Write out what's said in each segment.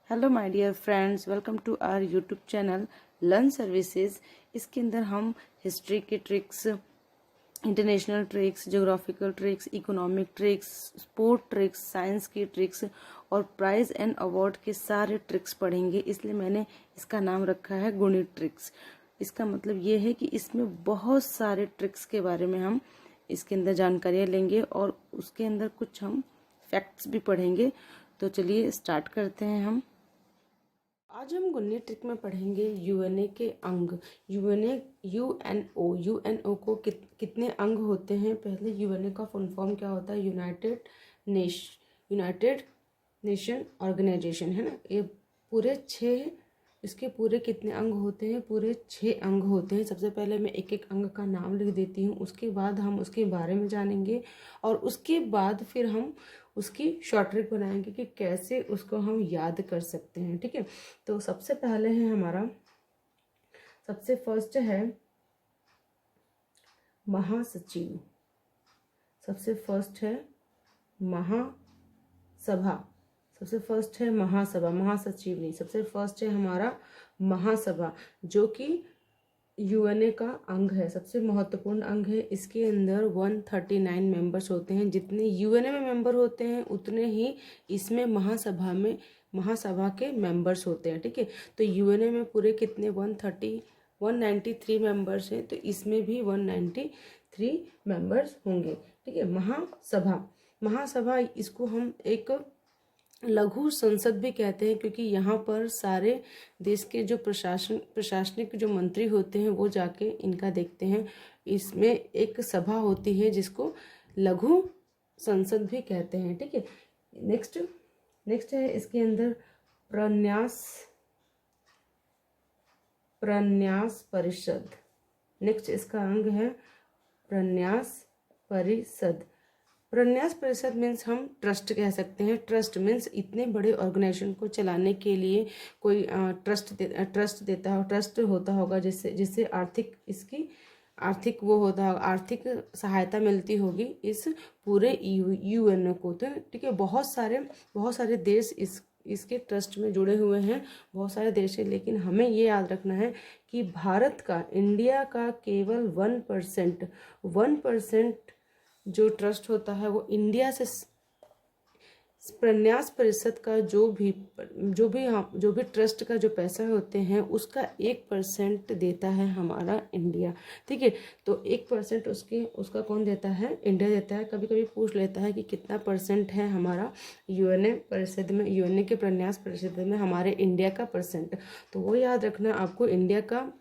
Hello my dear friends, welcome to our YouTube channel learn services. इसके अंदर हम history के tricks, international tricks, geographical tricks, economic tricks, sport tricks, science की tricks और prize and award के सारे tricks पढ़ेंगे। इसलिए मैंने इसका नाम रखा है गुणित ट्रिक्स। इसका मतलब ये है कि इसमें बहुत सारे ट्रिक्स के बारे में हम इसके अंदर जानकारियाँ लेंगे और उसके अंदर कुछ हम फैक्ट्स भी पढ़ेंगे। तो चलिए स्टार्ट करते हैं हम। आज हम गुणित ट्रिक में पढ़ेंगे यूएनए के अंग। यूएनओ को कितने अंग होते हैं। पहले यूएनए का फुल फॉर्म क्या होता है? यूनाइटेड नेशन ऑर्गेनाइजेशन, है ना। ये पूरे 6, इसके पूरे कितने अंग होते हैं? पूरे 6 अंग होते हैं। सबसे पहले मैं एक एक अंग का नाम लिख देती हूँ, उसके बाद हम उसके बारे में जानेंगे और उसके बाद फिर हम उसकी शॉर्ट ट्रिक बनाएंगे कि कैसे उसको हम याद कर सकते हैं। ठीक है, तो सबसे पहले है हमारा, सबसे फर्स्ट है महासचिव। सबसे फर्स्ट है महासभा। सबसे फर्स्ट है महासभा, महासचिव नहीं। सबसे फर्स्ट है हमारा महासभा, जो कि यूएनए का अंग है, सबसे महत्वपूर्ण अंग है। इसके अंदर 139 मेंबर्स होते हैं। जितने यूएनए में मेंबर होते हैं उतने ही इसमें महासभा के मेंबर्स होते हैं। ठीक है, तो यूएनए में पूरे कितने 193 मेंबर्स हैं, तो इसमें भी 193 मेंबर्स होंगे। ठीक है, महासभा इसको हम एक लघु संसद भी कहते हैं, क्योंकि यहाँ पर सारे देश के जो प्रशासनिक जो मंत्री होते हैं वो जाके इनका देखते हैं। इसमें एक सभा होती है जिसको लघु संसद भी कहते हैं। ठीक है, नेक्स्ट है इसके अंदर प्रन्यास परिषद। नेक्स्ट इसका अंग है प्रन्यास परिषद। प्रन्यास परिषद मीन्स हम ट्रस्ट कह सकते हैं। ट्रस्ट मीन्स इतने बड़े ऑर्गेनाइजेशन को चलाने के लिए कोई ट्रस्ट देता हो, ट्रस्ट होता होगा जिससे आर्थिक वो होता होगा, आर्थिक सहायता मिलती होगी इस पूरे यूएनओ को। तो ठीक है, बहुत सारे देश इसके ट्रस्ट में जुड़े हुए हैं, बहुत सारे देश हैं। लेकिन हमें ये याद रखना है कि इंडिया का केवल 1% जो ट्रस्ट होता है वो इंडिया से प्रन्यास परिषद का जो भी ट्रस्ट का जो पैसा होते हैं उसका 1% देता है हमारा इंडिया। ठीक है, तो 1% उसका कौन देता है? इंडिया देता है। कभी कभी पूछ लेता है कि कितना परसेंट है हमारा यूएनए परिषद में, यूएनए के प्रन्यास परिषद में हमारे इंडिया का परसेंट। तो वो याद रखना आपको, इंडिया का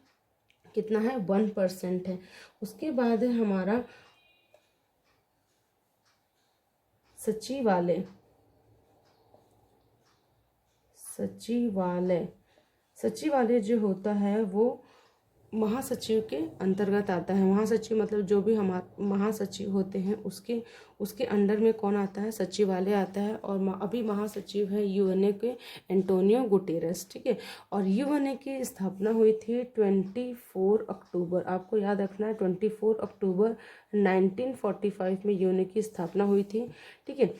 कितना है? 1% है। उसके बाद है हमारा सचिवालय जो होता है वो महासचिव के अंतर्गत आता है। महासचिव मतलब जो भी हमारे महासचिव होते हैं उसके अंडर में कौन आता है? सचिवालय आता है। और अभी महासचिव है यूएनए के एंटोनियो गुटेरेस। ठीक है, और यूएनए की स्थापना हुई थी 24 अक्टूबर। आपको याद रखना है 24 अक्टूबर 1945 में यूएनए की स्थापना हुई थी। ठीक है,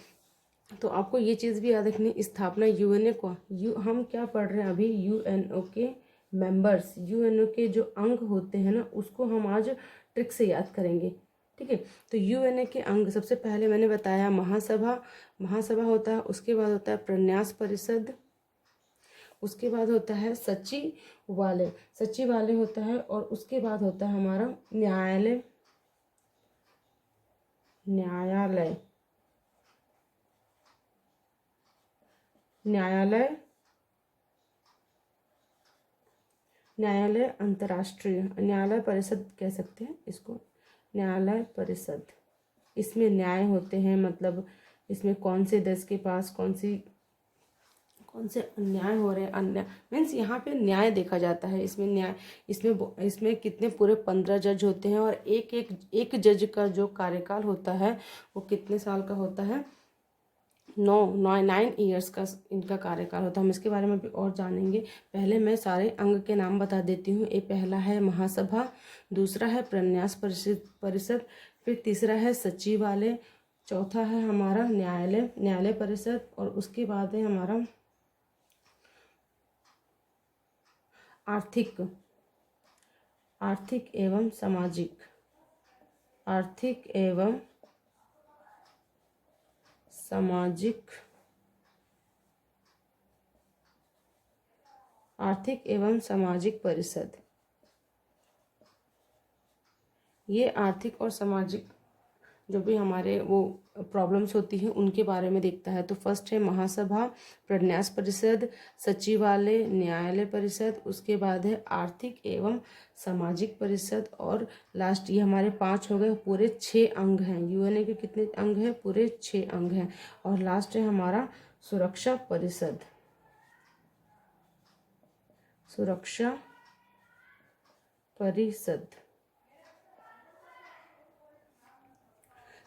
तो आपको ये चीज़ भी याद रखनी, स्थापना यूएनए को हम क्या पढ़ रहे हैं अभी? यूएनओ के मेंबर्स, यूएनओ के जो अंग होते हैं ना, उसको हम आज ट्रिक से याद करेंगे। ठीक है, तो यूएनए के अंग सबसे पहले मैंने बताया महासभा होता है। उसके बाद होता है प्रन्यास परिषद। उसके बाद होता है सचिवालय होता है। और उसके बाद होता है हमारा न्यायालय। अंतर्राष्ट्रीय न्यायालय परिषद कह सकते हैं इसको, न्यायालय परिषद। इसमें न्याय होते हैं, मतलब इसमें कौन से देश के पास कौन से अन्याय हो रहे हैं। अन्याय मीन्स यहाँ पे न्याय देखा जाता है। इसमें कितने पूरे 15 जज होते हैं और एक जज का जो कार्यकाल होता है वो कितने साल का होता है? 9 ईयर्स का इनका कार्यकाल होता है। हम इसके बारे में भी और जानेंगे। पहले मैं सारे अंग के नाम बता देती हूँ। ये पहला है महासभा, दूसरा है प्रन्यास परिषद, फिर तीसरा है सचिवालय, चौथा है हमारा न्यायालय परिषद, और उसके बाद है हमारा आर्थिक आर्थिक एवं सामाजिक आर्थिक एवं सामाजिक आर्थिक एवं सामाजिक परिषद। ये आर्थिक और सामाजिक जो भी हमारे वो प्रॉब्लम्स होती हैं उनके बारे में देखता है। तो फर्स्ट है महासभा, प्रन्यास परिषद, सचिवालय, न्यायालय परिषद, उसके बाद है आर्थिक एवं सामाजिक परिषद, और लास्ट ये हमारे 5 हो गए। पूरे 6 अंग हैं। यूएनए के कितने अंग हैं? पूरे 6 अंग हैं। और लास्ट है हमारा सुरक्षा परिषद। सुरक्षा परिषद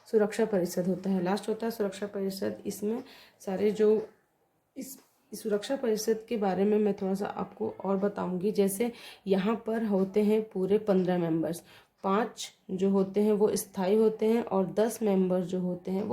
सुरक्षा परिषद होता है, लास्ट होता है सुरक्षा परिषद। इसमें सारे जो इस सुरक्षा परिषद के बारे में मैं थोड़ा सा आपको और बताऊंगी। जैसे यहाँ पर होते हैं पूरे 15 मेंबर्स, 5 जो होते हैं वो स्थायी होते हैं, और 10 मेंबर जो होते हैं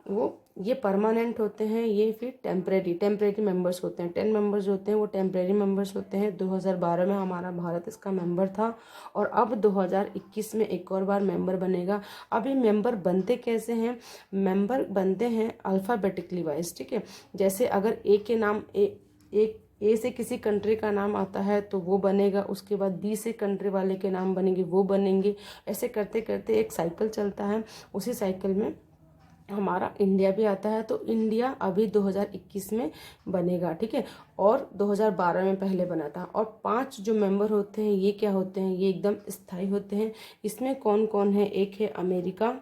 वो ये परमानेंट होते हैं, ये फिर टेम्परेरी मेंबर्स होते हैं। 10 मेंबर्स होते हैं वो टेम्परेरी मेंबर्स होते हैं। 2012 में हमारा भारत इसका मेंबर था, और अब 2021 में एक और बार मेंबर बनेगा। अब ये मेंबर बनते कैसे हैं? मेंबर बनते हैं अल्फ़ाबेटिकली वाइज, ठीक है। जैसे अगर ए के नाम ए से किसी कंट्री का नाम आता है तो वो बनेगा, उसके बाद बी से कंट्री वाले के नाम बनेंगे, वो बनेंगे। ऐसे करते करते एक साइकिल चलता है। उसी साइकिल में हमारा इंडिया भी आता है। तो इंडिया अभी 2021 में बनेगा, ठीक है। और 2012 में पहले बना था। और 5 जो मेंबर होते हैं ये क्या होते हैं? ये एकदम स्थायी होते हैं। इसमें कौन कौन है? एक है अमेरिका,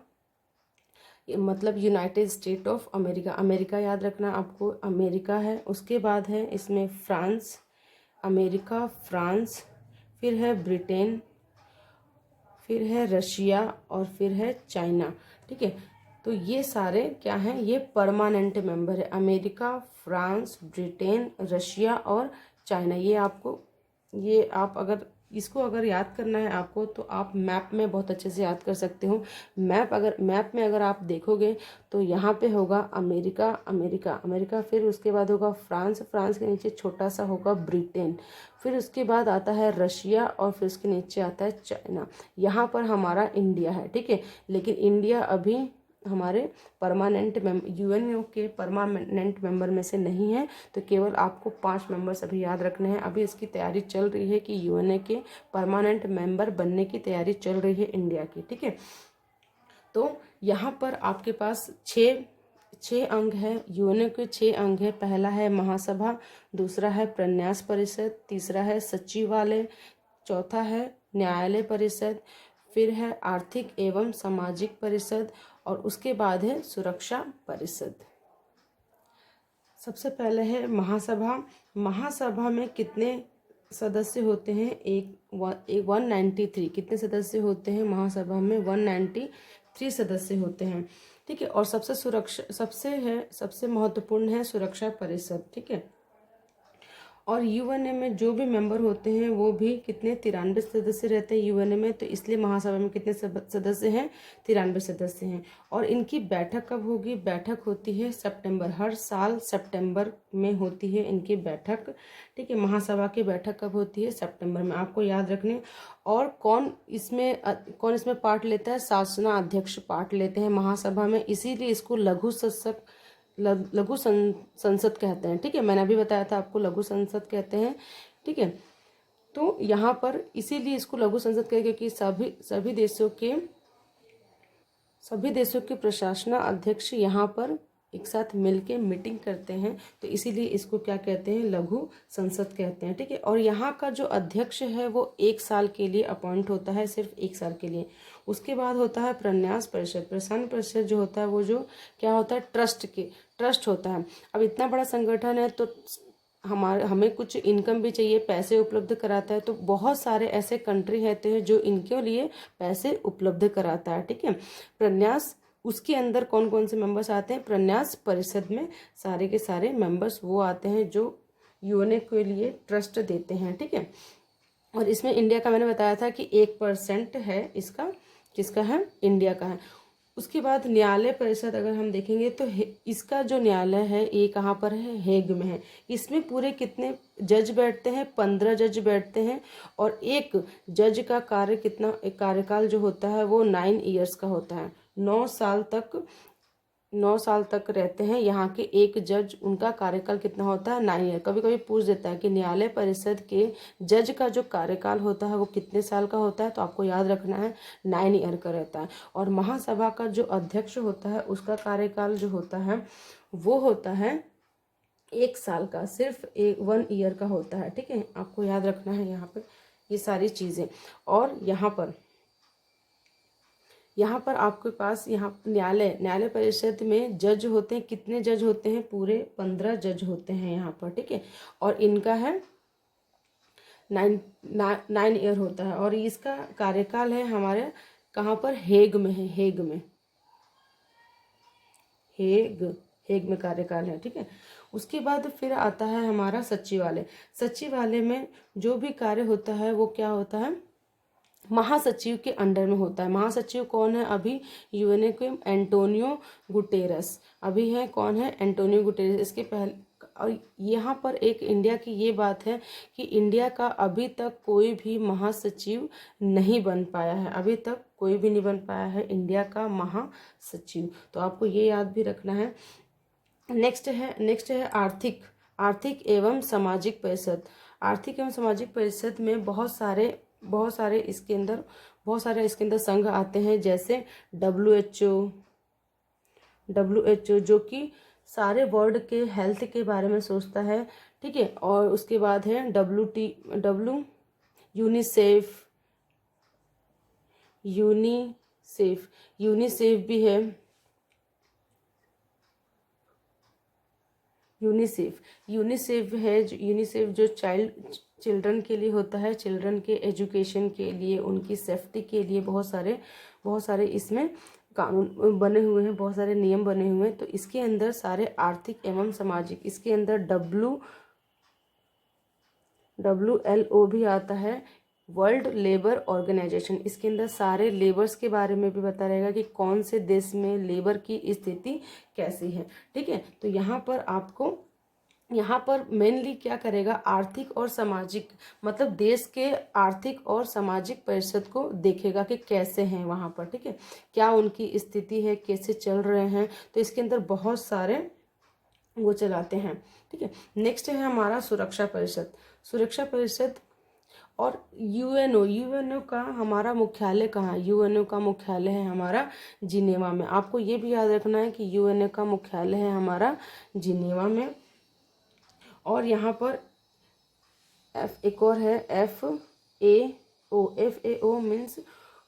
मतलब United state of America, America याद रखना आपको, अमेरिका है। उसके बाद है इसमें फ्रांस, अमेरिका, फ्रांस, फिर है ब्रिटेन, फिर है रशिया, और फिर है चाइना, ठीक है। तो ये सारे क्या हैं? ये परमानेंट मेंबर है। अमेरिका, फ्रांस, ब्रिटेन, रशिया और चाइना। ये आप अगर याद करना है आपको तो आप मैप में बहुत अच्छे से याद कर सकते हो। मैप में अगर आप देखोगे तो यहाँ पे होगा अमेरिका, अमेरिका, फिर उसके बाद होगा फ्रांस, फ्रांस के नीचे छोटा सा होगा ब्रिटेन, फिर उसके बाद आता है रशिया, और फिर उसके नीचे आता है चाइना। यहाँ पर हमारा इंडिया है, ठीक है। लेकिन इंडिया अभी हमारे यूएनओ के परमानेंट मेंबर में से नहीं है। तो केवल आपको 5 मेंबर्स अभी याद रखने हैं। अभी इसकी तैयारी चल रही है कि यूएनए के परमानेंट मेंबर बनने की तैयारी चल रही है इंडिया की, ठीक है। तो यहाँ पर आपके पास 6 अंग है। यूएनए के 6 अंग है। पहला है महासभा, दूसरा है प्रन्यास परिषद, तीसरा है सचिवालय, चौथा है न्यायालय परिषद, फिर है आर्थिक एवं सामाजिक परिषद, और उसके बाद है सुरक्षा परिषद। सबसे पहले है महासभा। महासभा में कितने सदस्य होते हैं? 193। कितने सदस्य होते हैं महासभा में? 193 सदस्य होते हैं, ठीक है। और सबसे महत्वपूर्ण है सुरक्षा परिषद, ठीक है। और यूएनए में जो भी मेंबर होते हैं वो भी कितने? 93 सदस्य रहते हैं यूएनए में। तो इसलिए महासभा में कितने सदस्य हैं? 93 सदस्य हैं। और इनकी बैठक कब होगी? बैठक होती है सितंबर, हर साल सितंबर में होती है इनकी बैठक, ठीक है। महासभा की बैठक कब होती है? सितंबर में, आपको याद रखने। और कौन इसमें पार्ट लेता है? शासना अध्यक्ष पार्ट लेते हैं महासभा में, इसीलिए इसको लघु संसद कहते हैं, ठीक है। मैंने अभी बताया था आपको, लघु संसद कहते हैं, ठीक है। तो यहाँ पर इसीलिए इसको लघु संसद कहेंगे कि सभी देशों के प्रशासना अध्यक्ष यहाँ पर एक साथ मिलके मीटिंग करते हैं। तो इसीलिए इसको क्या कहते हैं? लघु संसद कहते हैं, ठीक है। और यहाँ का जो अध्यक्ष है वो 1 साल के लिए अपॉइंट होता है, सिर्फ 1 साल के लिए। उसके बाद होता है प्रन्यास परिषद। प्रशासन परिषद जो होता है वो जो क्या होता है? ट्रस्ट होता है। अब इतना बड़ा संगठन है तो हमें कुछ इनकम भी चाहिए, पैसे उपलब्ध कराता है। तो बहुत सारे ऐसे कंट्री रहते हैं जो इनके लिए पैसे उपलब्ध कराता है, ठीक है। प्रन्यास, उसके अंदर कौन कौन से मेंबर्स आते हैं? प्रन्यास परिषद में सारे के सारे मेंबर्स वो आते हैं जो यूएनए के लिए ट्रस्ट देते हैं, ठीक है। और इसमें इंडिया का मैंने बताया था कि 1% है इसका, किसका है? इंडिया का है। उसके बाद न्यायालय परिषद अगर हम देखेंगे तो इसका जो न्यायालय है ये कहाँ पर है, हेग में है। इसमें पूरे कितने जज बैठते हैं, 15 जज बैठते हैं। और एक जज का कार्य कितना, एक कार्यकाल जो होता है वो 9 ईयर्स का होता है। 9 साल तक रहते हैं यहाँ के एक जज। उनका कार्यकाल कितना होता है, 9 ईयर। कभी कभी पूछ देता है कि न्यायालय परिषद के जज का जो कार्यकाल होता है वो कितने साल का होता है, तो आपको याद रखना है 9 ईयर का रहता है। और महासभा का जो अध्यक्ष होता है उसका कार्यकाल जो होता है वो होता है 1 साल का, सिर्फ 1 ईयर का होता है। ठीक है, आपको याद रखना है यहाँ पे ये सारी चीज़ें। और यहाँ पर आपके पास यहाँ न्यायालय परिषद में जज होते हैं, कितने जज होते हैं, पूरे 15 जज होते हैं यहाँ पर। ठीक है, और इनका है 9 ईयर होता है। और इसका कार्यकाल है हमारे कहाँ पर, हेग में है, हेग में कार्यकाल है। ठीक है, उसके बाद फिर आता है हमारा सचिवालय। सचिवालय में जो भी कार्य होता है वो क्या होता है, महासचिव के अंडर में होता है। महासचिव कौन है अभी, यूएनए के एंटोनियो गुटेरस अभी है। कौन है, एंटोनियो गुटेरस। इसके पहले, और यहाँ पर एक इंडिया की ये बात है कि इंडिया का अभी तक कोई भी महासचिव नहीं बन पाया है, अभी तक कोई भी नहीं बन पाया है इंडिया का महासचिव, तो आपको ये याद भी रखना है। नेक्स्ट है आर्थिक एवं सामाजिक परिषद। आर्थिक एवं सामाजिक परिषद में बहुत सारे इसके अंदर संघ आते हैं, जैसे WHO जो कि सारे वर्ल्ड के हेल्थ के बारे में सोचता है। ठीक है, और उसके बाद है यूनिसेफ भी है। यूनिसेफ जो चिल्ड्रन के लिए होता है, चिल्ड्रन के एजुकेशन के लिए, उनकी सेफ्टी के लिए बहुत सारे इसमें कानून बने हुए हैं, बहुत सारे नियम बने हुए हैं। तो इसके अंदर सारे आर्थिक एवं सामाजिक, इसके अंदर WLO भी आता है, वर्ल्ड लेबर ऑर्गेनाइजेशन। इसके अंदर सारे लेबर्स के बारे में भी बता रहेगा कि कौन से देश में लेबर की स्थिति कैसी है। ठीक है, तो यहाँ पर मेनली क्या करेगा, आर्थिक और सामाजिक, मतलब देश के आर्थिक और सामाजिक परिषद को देखेगा कि कैसे हैं वहाँ पर। ठीक है, क्या उनकी स्थिति है, कैसे चल रहे हैं, तो इसके अंदर बहुत सारे वो चलाते हैं। ठीक है, नेक्स्ट है हमारा सुरक्षा परिषद। और यूएनओ का हमारा मुख्यालय कहाँ है, यूएनओ का मुख्यालय है हमारा जिनेवा में। आपको ये भी याद रखना है कि यूएनओ का मुख्यालय है हमारा जिनेवा में। और यहाँ पर एक और है FAO means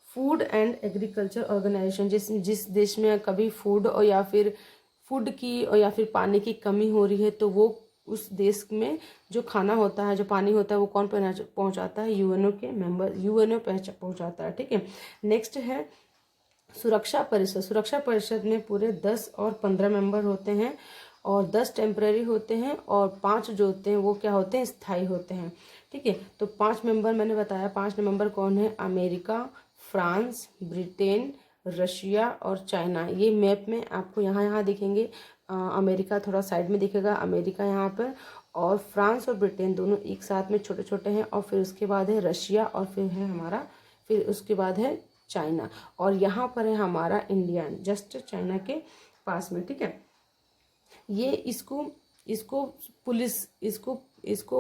food and agriculture organisation. जिस देश में कभी फूड और या फिर पानी की कमी हो रही है, तो वो उस देश में जो खाना होता है, जो पानी होता है, वो कौन पहुंचाता है, यूएनओ के मेंबर, यूएनओ पहुंचाता है। ठीक है, नेक्स्ट है सुरक्षा परिषद में पूरे 10 और 15 मेंबर होते हैं, और 10 टेम्पररी होते हैं, और 5 जो होते हैं वो क्या होते हैं, स्थायी होते हैं। ठीक है, तो 5 मेंबर मैंने बताया, 5 मेंबर कौन है, अमेरिका, फ्रांस, ब्रिटेन, रशिया और चाइना। ये मैप में आपको यहाँ दिखेंगे। अमेरिका थोड़ा साइड में दिखेगा, अमेरिका यहाँ पर, और फ्रांस और ब्रिटेन दोनों एक साथ में छोटे छोटे हैं। और फिर उसके बाद है रशिया, और फिर उसके बाद है चाइना, और यहाँ पर है हमारा इंडिया, जस्ट चाइना के पास में। ठीक है, ये इसको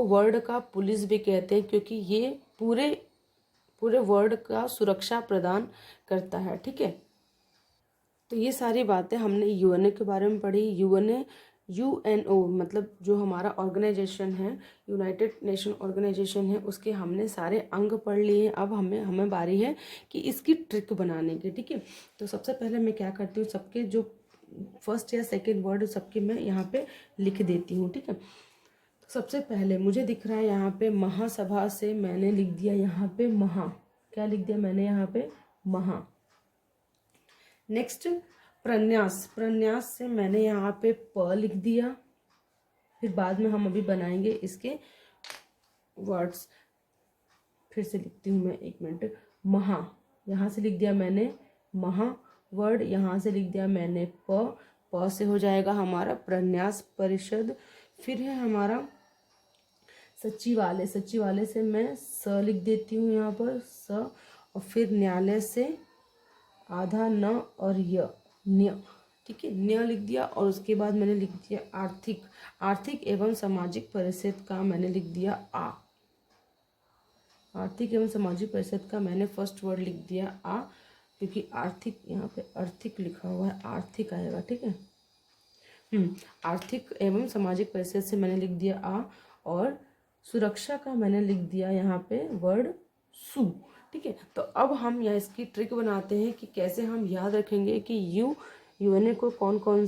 वर्ल्ड का पुलिस भी कहते हैं, क्योंकि ये पूरे वर्ल्ड का सुरक्षा प्रदान करता है। ठीक है, तो ये सारी बातें हमने यूएनओ के बारे में पढ़ी। यूएनओ मतलब जो हमारा ऑर्गेनाइजेशन है, यूनाइटेड नेशन ऑर्गेनाइजेशन है, उसके हमने सारे अंग पढ़ लिए हैं। अब हमें बारी है कि इसकी ट्रिक बनाने की। ठीक है, तो सबसे पहले मैं क्या करती हूँ, सबके जो फर्स्ट या सेकंड वर्ड सबके मैं यहाँ पे लिख देती हूँ। ठीक है, तो सबसे पहले मुझे दिख रहा है यहाँ पे महासभा से मैंने लिख दिया यहाँ पे क्या लिख दिया मैंने यहाँ पे, महा। नेक्स्ट प्रन्यास से मैंने यहाँ पे प लिख दिया। फिर बाद में हम अभी बनाएंगे इसके वर्ड्स। फिर से लिखती हूँ मैं, एक मिनट। महा, यहाँ से लिख दिया मैंने महा। वर्ड यहाँ से लिख दिया मैंने प से हो जाएगा हमारा प्रन्यास परिषद। फिर है हमारा सचिवालय, सचिवालय से मैं स लिख देती हूँ यहाँ पर स, और फिर न्यायालय से आधा न और य न्य, ठीक है, न्य लिख दिया। और उसके बाद मैंने लिख दिया आर्थिक, आर्थिक एवं सामाजिक परिषद का मैंने लिख दिया आ, आर्थिक एवं सामाजिक परिषद का मैंने फर्स्ट वर्ड लिख दिया आ, क्योंकि आर्थिक यहाँ पे आर्थिक लिखा हुआ है, आर्थिक आएगा, ठीक है। आर्थिक एवं सामाजिक परिषद से मैंने लिख दिया आ, और सुरक्षा का मैंने लिख दिया यहाँ पे वर्ड सु, ठीक है। तो अब हम यहाँ इसकी ट्रिक बनाते हैं कि कैसे हम याद रखेंगे कि यूएनए को कौन कौन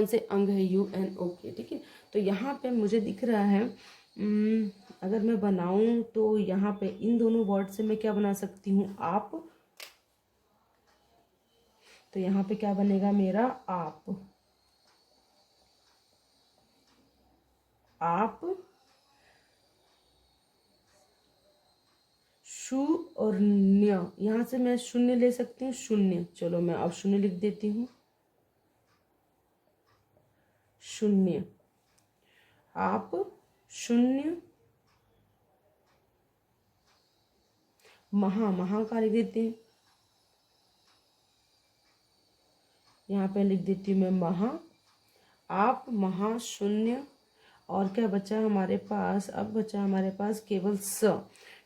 से अंग है यूएनओ के, ठीक है। तो यहाँ पे मुझे दिख रहा है, अगर मैं बनाऊं तो यहाँ पे इन दोनों वर्ड से मैं क्या बना सकती हूँ आप, तो यहाँ पे क्या बनेगा मेरा आप शु और न्य, यहाँ से मैं शून्य ले सकती हूँ, शून्य, चलो मैं अब शून्य लिख देती हूँ, शून्य, आप शून्य, महा का लिख देते हैं, यहाँ पे लिख देती हूँ मैं महा, आप महा शून्य, और क्या बचा हमारे पास, अब बचा हमारे पास केवल स,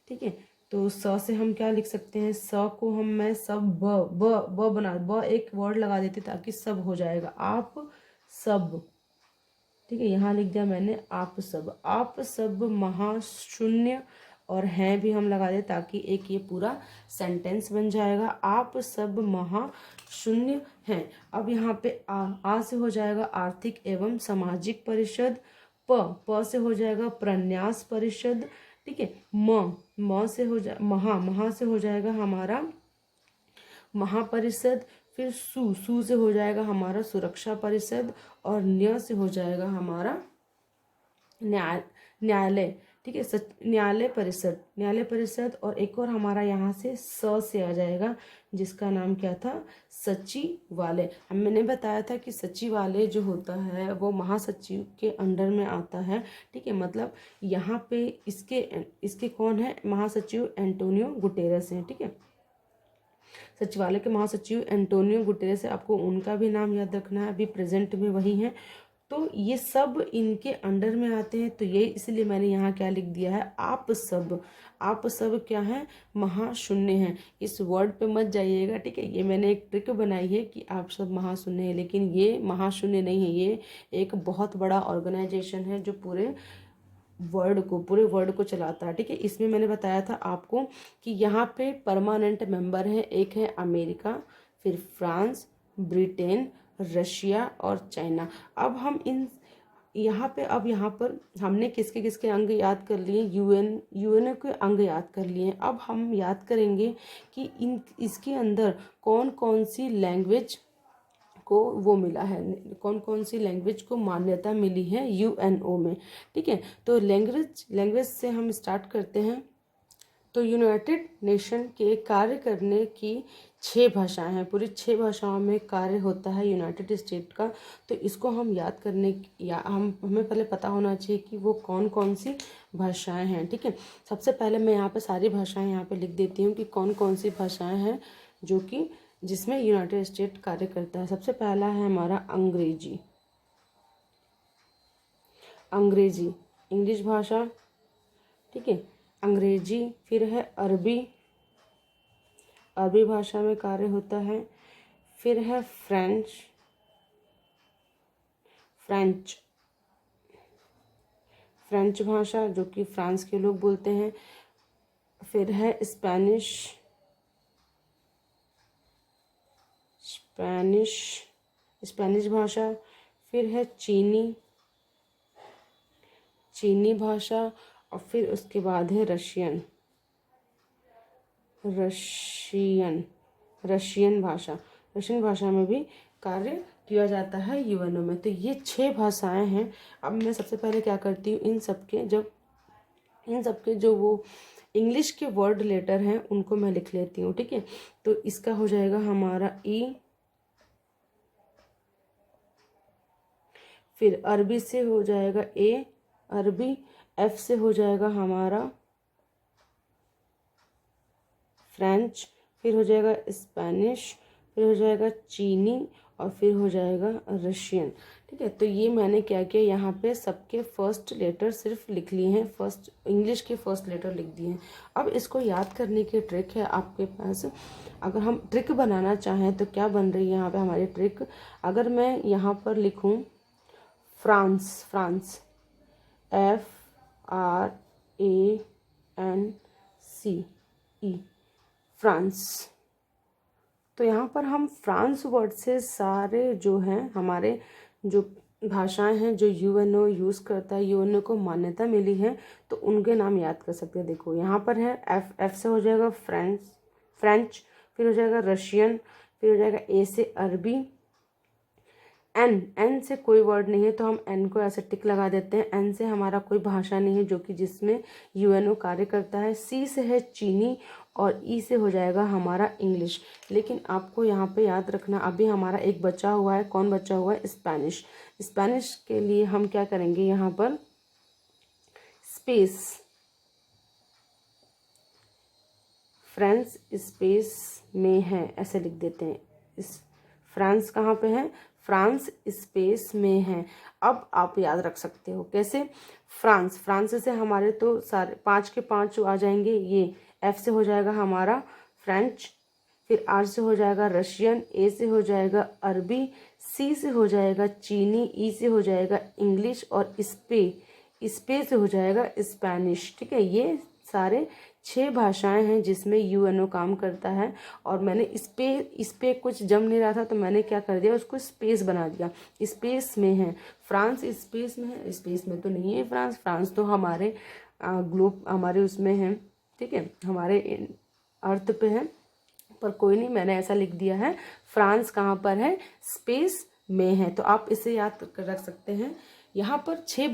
ठीक है। तो स से हम क्या लिख सकते हैं, स को मैं सब ब एक वर्ड लगा देते ताकि सब हो जाएगा, आप सब, ठीक है। यहाँ लिख दिया मैंने आप सब महाशून्य, और हैं भी हम लगा दे ताकि एक ये पूरा सेंटेंस बन जाएगा, आप सब महाशून्य हैं। अब यहाँ पे आ से हो जाएगा आर्थिक एवं सामाजिक परिषद, प से हो जाएगा प्रन्यास परिषद, ठीक है। म से हो जाए महा से हो जाएगा हमारा महापरिषद, फिर सु से हो जाएगा हमारा सुरक्षा परिषद, और न्य से हो जाएगा हमारा न्यायालय, ठीक है, न्यायालय परिषद, और एक और हमारा यहाँ से स से आ जाएगा जिसका नाम क्या था, सचिवालय। मैंने बताया था कि सचिवालय जो होता है वो महासचिव के अंडर में आता है, ठीक है। मतलब यहाँ पे इसके कौन है, महासचिव एंटोनियो गुटेरेस हैं, ठीक है। सचिवालय के महासचिव एंटोनियो गुटेरेस है, आपको उनका भी नाम याद रखना है, अभी प्रेजेंट में वही है। तो ये सब इनके अंडर में आते हैं, तो ये इसलिए मैंने यहाँ क्या लिख दिया है, आप सब क्या है, महाशून्य हैं। इस वर्ड पे मत जाइएगा, ठीक है। ये मैंने एक ट्रिक बनाई है कि आप सब महाशून्य हैं, लेकिन ये महाशून्य नहीं है, ये एक बहुत बड़ा ऑर्गेनाइजेशन है जो पूरे वर्ड को चलाता है, ठीक है। इसमें मैंने बताया था आपको कि यहाँ पे परमानेंट मेंबर है, एक है अमेरिका, फिर फ्रांस, ब्रिटेन, रशिया और चाइना। अब हम यहाँ पर हमने किसके किसके अंग याद कर लिए, यूएनओ के अंग याद कर लिए। अब हम याद करेंगे कि इसके अंदर कौन कौन सी लैंग्वेज को वो मिला है, कौन कौन सी लैंग्वेज को मान्यता मिली है यूएनओ में, ठीक है। तो लैंग्वेज से हम स्टार्ट करते हैं। तो यूनाइटेड नेशन के कार्य करने की 6 भाषाएं हैं, पूरी 6 भाषाओं में कार्य होता है यूनाइटेड स्टेट का। तो इसको हम याद करने या हमें पहले पता होना चाहिए कि वो कौन कौन सी भाषाएं हैं, ठीक है। सबसे पहले मैं यहाँ पे सारी भाषाएं यहाँ पे लिख देती हूँ कि कौन कौन सी भाषाएं हैं जो कि जिसमें यूनाइटेड स्टेट कार्य करता है। सबसे पहला है हमारा अंग्रेजी, इंग्लिश भाषा, ठीक है, अंग्रेजी। फिर है अरबी भाषा में कार्य होता है। फिर है फ्रेंच भाषा जो कि फ्रांस के लोग बोलते हैं। फिर है स्पेनिश भाषा। फिर है चीनी भाषा, और फिर उसके बाद है रशियन भाषा में भी कार्य किया जाता है यूएनओ में। तो ये 6 भाषाएं हैं। अब मैं सबसे पहले क्या करती हूँ, इन सबके जो वो इंग्लिश के वर्ड लेटर हैं उनको मैं लिख लेती हूँ, ठीक है। तो इसका हो जाएगा हमारा ई, फिर अरबी से हो जाएगा ए अरबी, एफ से हो जाएगा हमारा फ्रेंच, फिर हो जाएगा स्पेनिश, फिर हो जाएगा चीनी, और फिर हो जाएगा रशियन, ठीक है। तो ये मैंने क्या किया, यहाँ पे सबके फर्स्ट लेटर सिर्फ लिख लिए हैं, फर्स्ट इंग्लिश के फर्स्ट लेटर लिख दिए हैं। अब इसको याद करने की ट्रिक है आपके पास। अगर हम ट्रिक बनाना चाहें तो क्या बन रही है यहाँ पे हमारी ट्रिक। अगर मैं यहाँ पर लिखूँ फ्रांस, फ्रांस FRANCE, फ्रांस, तो यहाँ पर हम फ्रांस वर्ड से सारे जो हैं हमारे जो भाषाएं हैं जो यूएनओ यूज़ करता है, यूएनओ को मान्यता मिली है, तो उनके नाम याद कर सकते हैं। देखो यहाँ पर है एफ से हो जाएगा फ्रेंच, फिर हो जाएगा रशियन, फिर हो जाएगा ए से अरबी, एन से कोई वर्ड नहीं है तो हम एन को ऐसे टिक लगा देते हैं। एन से हमारा कोई भाषा नहीं है जो कि जिसमें यूएनओ कार्य करता है। सी से है चीनी, और ई से हो जाएगा हमारा इंग्लिश। लेकिन आपको यहाँ पे याद रखना अभी हमारा एक बचा हुआ है, कौन बचा हुआ है, स्पेनिश। स्पेनिश के लिए हम क्या करेंगे, यहाँ पर स्पेस, फ्रांस स्पेस में है ऐसे लिख देते हैं। इस फ्रांस कहाँ पे है, फ्रांस स्पेस में है। अब आप याद रख सकते हो कैसे, फ्रांस, फ्रांस से हमारे तो सारे 5 के 5 आ जाएंगे। ये एफ से हो जाएगा हमारा फ्रेंच, फिर आर से हो जाएगा रशियन, ए से हो जाएगा अरबी, सी से हो जाएगा चीनी, ई से हो जाएगा इंग्लिश, और स्पे से हो जाएगा स्पेनिश, ठीक है। ये सारे 6 भाषाएं हैं जिसमें यूएनओ काम करता है। और मैंने इस पे कुछ जम नहीं रहा था तो मैंने क्या कर दिया, उसको स्पेस बना दिया। स्पेस में है, फ्रांस स्पेस में है, स्पेस में तो नहीं है फ्रांस, फ्रांस तो हमारे ग्लोब हमारे उसमें है, ठीक है, हमारे अर्थ पे है। पर कोई नहीं, मैंने ऐसा लिख दिया है, फ्रांस कहाँ पर है, स्पेस में है। तो आप इसे याद कर रख सकते हैं। यहाँ पर 6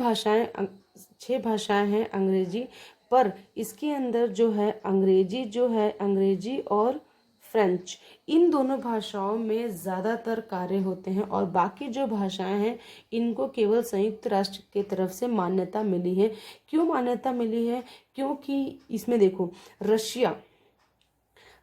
भाषाएं हैं अंग्रेजी, पर इसके अंदर जो है अंग्रेजी और फ्रेंच, इन दोनों भाषाओं में ज़्यादातर कार्य होते हैं। और बाकी जो भाषाएं हैं इनको केवल संयुक्त राष्ट्र की तरफ से मान्यता मिली है। क्यों मान्यता मिली है, क्योंकि इसमें देखो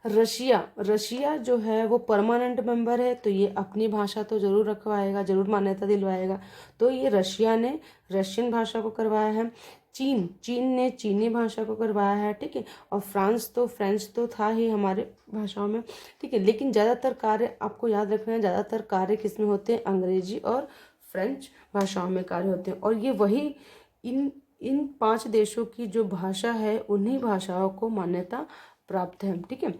रशिया जो है वो परमानेंट मेंबर है, तो ये अपनी भाषा तो जरूर रखवाएगा, जरूर मान्यता दिलवाएगा। तो ये रशिया ने रशियन भाषा को करवाया है, चीन ने चीनी भाषा को करवाया है, ठीक है। और फ्रेंच तो था ही हमारे भाषाओं में, ठीक है। लेकिन ज़्यादातर कार्य आपको याद रखना है, ज़्यादातर कार्य किसमें होते हैं, अंग्रेजी और फ्रेंच भाषाओं में कार्य होते हैं। और ये वही इन 5 देशों की जो भाषा है उन्हीं भाषाओं को मान्यता प्राप्त है, ठीक है,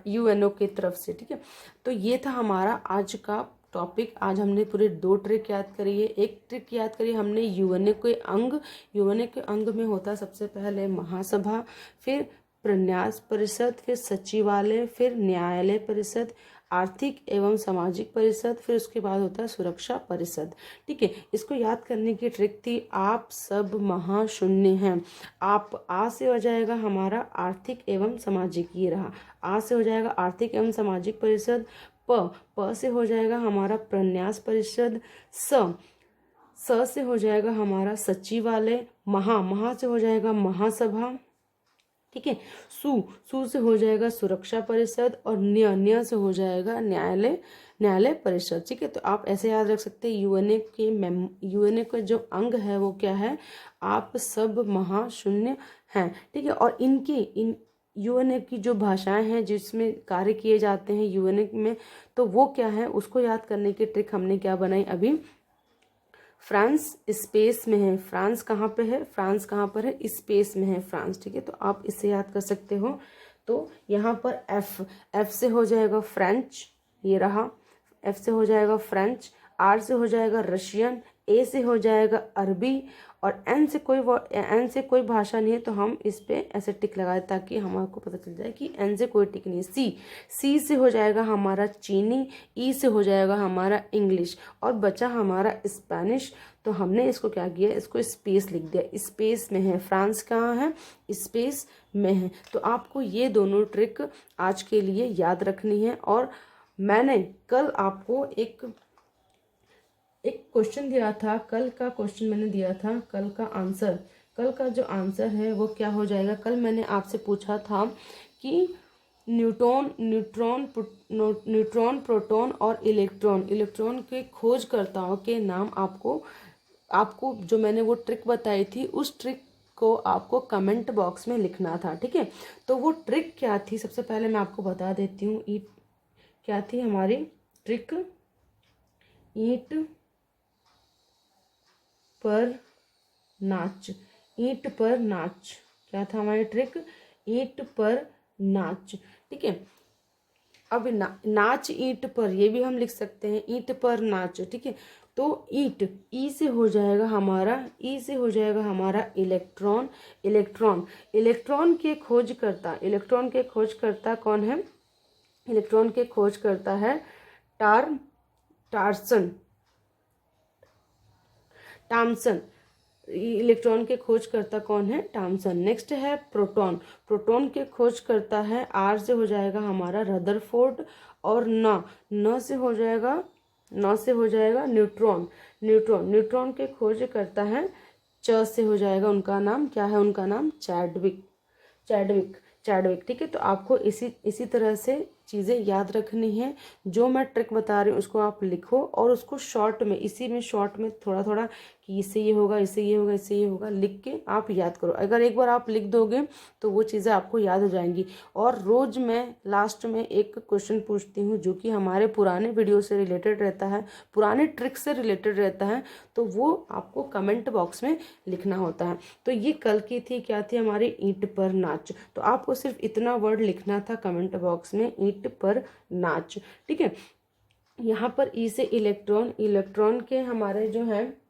यूएनओ की तरफ से, ठीक है। तो ये था हमारा आज का टॉपिक। आज हमने पूरे 2 ट्रिक याद करी है। एक ट्रिक याद करी हमने यूएनओ के अंग में होता सबसे पहले महासभा, फिर प्रन्यास परिषद, फिर सचिवालय, फिर न्यायालय परिषद, आर्थिक एवं सामाजिक परिषद, फिर उसके बाद होता है सुरक्षा परिषद, ठीक है। इसको याद करने की ट्रिक थी, आप सब महाशून्य हैं। आप आ से हो जाएगा हमारा आर्थिक एवं सामाजिक, ये रहा, आ से हो जाएगा आर्थिक एवं सामाजिक परिषद, प से हो जाएगा हमारा प्रन्यास परिषद, स से हो जाएगा हमारा सचिवालय, महा से हो जाएगा महासभा, ठीक है। सु से हो जाएगा सुरक्षा परिषद, और न्य से हो जाएगा न्यायालय परिषद, ठीक है। तो आप ऐसे याद रख सकते हैं, यूएनए का जो अंग है वो क्या है, आप सब महाशून्य हैं, ठीक है। और इन यूएनए की जो भाषाएं हैं जिसमें कार्य किए जाते हैं यूएनए में, तो वो क्या है, उसको याद करने की ट्रिक हमने क्या बनाई अभी, फ्रांस स्पेस में है। फ्रांस कहाँ पे है, फ्रांस कहाँ पर है, स्पेस में है फ्रांस, ठीक है। तो आप इसे याद कर सकते हो। तो यहाँ पर एफ से हो जाएगा फ्रेंच, ये रहा, एफ से हो जाएगा फ्रेंच, आर से हो जाएगा रशियन, ए से हो जाएगा अरबी, और एन से कोई भाषा नहीं है तो हम इस पे ऐसे टिक लगाए ताकि हमको पता चल जाए कि एन से कोई टिक नहीं। सी से हो जाएगा हमारा चीनी, ई से हो जाएगा हमारा इंग्लिश, और बचा हमारा स्पेनिश। तो हमने इसको क्या किया, इसको स्पेस लिख दिया, स्पेस में है। फ्रांस कहाँ है, स्पेस में है। तो आपको ये दोनों ट्रिक आज के लिए याद रखनी है। और मैंने कल आपको एक क्वेश्चन दिया था, कल का क्वेश्चन मैंने दिया था, कल का जो आंसर है वो क्या हो जाएगा। कल मैंने आपसे पूछा था कि न्यूट्रॉन, प्रोटॉन और इलेक्ट्रॉन के खोजकर्ताओं के नाम आपको जो मैंने वो ट्रिक बताई थी, उस ट्रिक को आपको कमेंट बॉक्स में लिखना था, ठीक है। तो वो ट्रिक क्या थी, सबसे पहले मैं आपको बता देती हूँ। क्या थी हमारी ट्रिक, ईंट पर नाच, ईंट पर नाच। क्या था हमारी ट्रिक, ईंट पर नाच, ठीक है। अब नाच ईंट पर, ये भी हम लिख सकते हैं, ईंट पर नाच, ठीक है। तो ईंट, ई से हो जाएगा हमारा इलेक्ट्रॉन के खोजकर्ता कौन है, इलेक्ट्रॉन के खोजकर्ता है टॉमसन। इलेक्ट्रॉन के खोजकर्ता कौन है, टॉमसन। नेक्स्ट है प्रोटॉन के खोजकर्ता है, आर से हो जाएगा हमारा रदरफोर्ड, और न से हो जाएगा न्यूट्रॉन के खोजकर्ता है, च से हो जाएगा उनका नाम, क्या है उनका नाम, चैडविक, ठीक है। तो आपको इसी तरह से चीज़ें याद रखनी है। जो मैं ट्रिक बता रही हूँ उसको आप लिखो, और उसको शॉर्ट में थोड़ा थोड़ा कि इससे ये होगा, लिख के आप याद करो। अगर एक बार आप लिख दोगे तो वो चीज़ें आपको याद हो जाएंगी। और रोज़ मैं लास्ट में एक क्वेश्चन पूछती हूँ जो कि हमारे पुराने वीडियो से रिलेटेड रहता है, पुराने ट्रिक से रिलेटेड रहता है, तो वो आपको कमेंट बॉक्स में लिखना होता है। तो ये कल की थी, क्या थी हमारी, ईंट पर नाच। तो आपको सिर्फ इतना वर्ड लिखना था कमेंट बॉक्स में, ईंट पर नाच, ठीक है। यहाँ पर ई से इलेक्ट्रॉन के हमारे जो है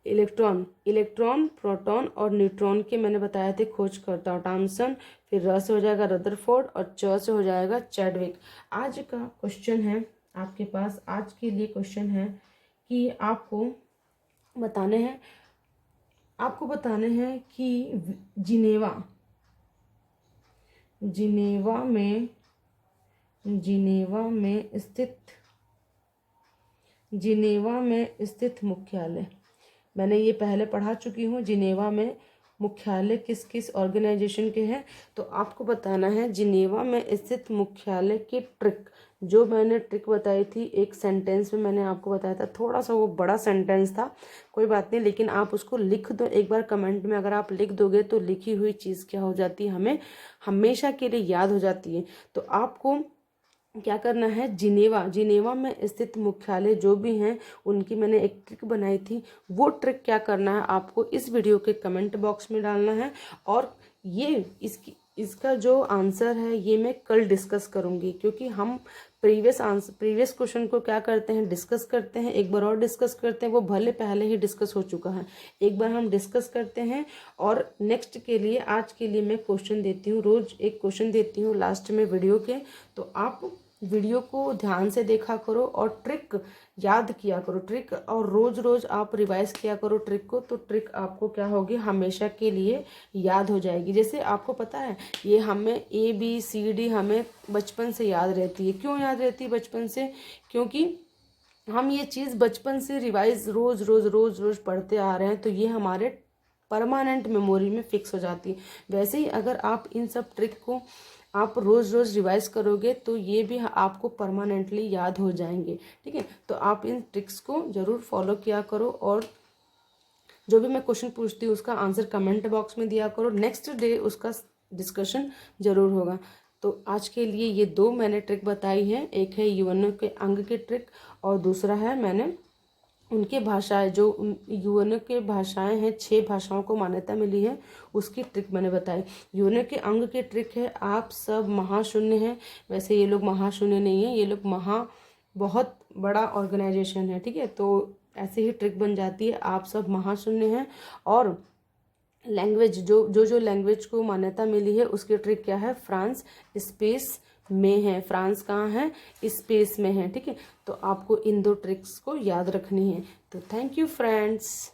इलेक्ट्रॉन, प्रोटॉन और न्यूट्रॉन के मैंने बताए थे खोजकर्ता टॉमसन, फिर र से हो जाएगा रदरफोर्ड, और च से हो जाएगा चैडविक। आज का क्वेश्चन है आपके पास, आज के लिए क्वेश्चन है कि आपको बताने हैं कि जिनेवा में स्थित मुख्यालय, मैंने ये पहले पढ़ा चुकी हूँ। जिनेवा में मुख्यालय किस किस ऑर्गेनाइजेशन के हैं, तो आपको बताना है जिनेवा में स्थित मुख्यालय की ट्रिक। जो मैंने ट्रिक बताई थी एक सेंटेंस में मैंने आपको बताया था, थोड़ा सा वो बड़ा सेंटेंस था, कोई बात नहीं, लेकिन आप उसको लिख दो एक बार कमेंट में। अगर आप लिख दोगे तो लिखी हुई चीज़ क्या हो जाती है, हमें हमेशा के लिए याद हो जाती है। तो आपको क्या करना है, जिनेवा में स्थित मुख्यालय जो भी हैं उनकी मैंने एक ट्रिक बनाई थी। वो ट्रिक क्या करना है, आपको इस वीडियो के कमेंट बॉक्स में डालना है। और ये इसका जो आंसर है ये मैं कल डिस्कस करूँगी, क्योंकि हम प्रीवियस क्वेश्चन को क्या करते हैं, डिस्कस करते हैं, एक बार और डिस्कस करते हैं। वो भले पहले ही डिस्कस हो चुका है, एक बार हम डिस्कस करते हैं। और नेक्स्ट के लिए, आज के लिए मैं क्वेश्चन देती हूँ, रोज़ एक क्वेश्चन देती हूँ लास्ट में वीडियो के। तो आप वीडियो को ध्यान से देखा करो और ट्रिक याद किया करो, ट्रिक, और रोज़ आप रिवाइज किया करो ट्रिक को। तो ट्रिक आपको क्या होगी, हमेशा के लिए याद हो जाएगी। जैसे आपको पता है ये हमें ABCD हमें बचपन से याद रहती है। क्यों याद रहती है बचपन से, क्योंकि हम ये चीज़ बचपन से रिवाइज रोज़ पढ़ते आ रहे हैं, तो ये हमारे परमानेंट मेमोरी में फिक्स हो जाती है। वैसे ही अगर आप इन सब ट्रिक को आप रोज़ रिवाइज करोगे तो ये भी आपको परमानेंटली याद हो जाएंगे, ठीक है। तो आप इन ट्रिक्स को ज़रूर फॉलो किया करो, और जो भी मैं क्वेश्चन पूछती हूँ उसका आंसर कमेंट बॉक्स में दिया करो। नेक्स्ट डे उसका डिस्कशन ज़रूर होगा। तो आज के लिए ये 2 मैंने ट्रिक बताई हैं, एक है यूएनओ के अंग की ट्रिक, और दूसरा है मैंने उनके भाषाएं, जो यूएनओ के भाषाएं हैं, 6 भाषाओं को मान्यता मिली है, उसकी ट्रिक मैंने बताई। यूएनओ के अंग की ट्रिक है, आप सब महाशून्य हैं। वैसे ये लोग महाशून्य नहीं है, ये लोग बहुत बड़ा ऑर्गेनाइजेशन है, ठीक है। तो ऐसे ही ट्रिक बन जाती है। आप सब महाशून्य हैं। और लैंग्वेज जो लैंग्वेज को मान्यता मिली है उसकी ट्रिक क्या है, फ्रांस स्पेस में है। फ्रांस कहाँ है, स्पेस में है, ठीक है। तो आपको इन दो ट्रिक्स को याद रखनी है। तो थैंक यू फ्रेंड्स।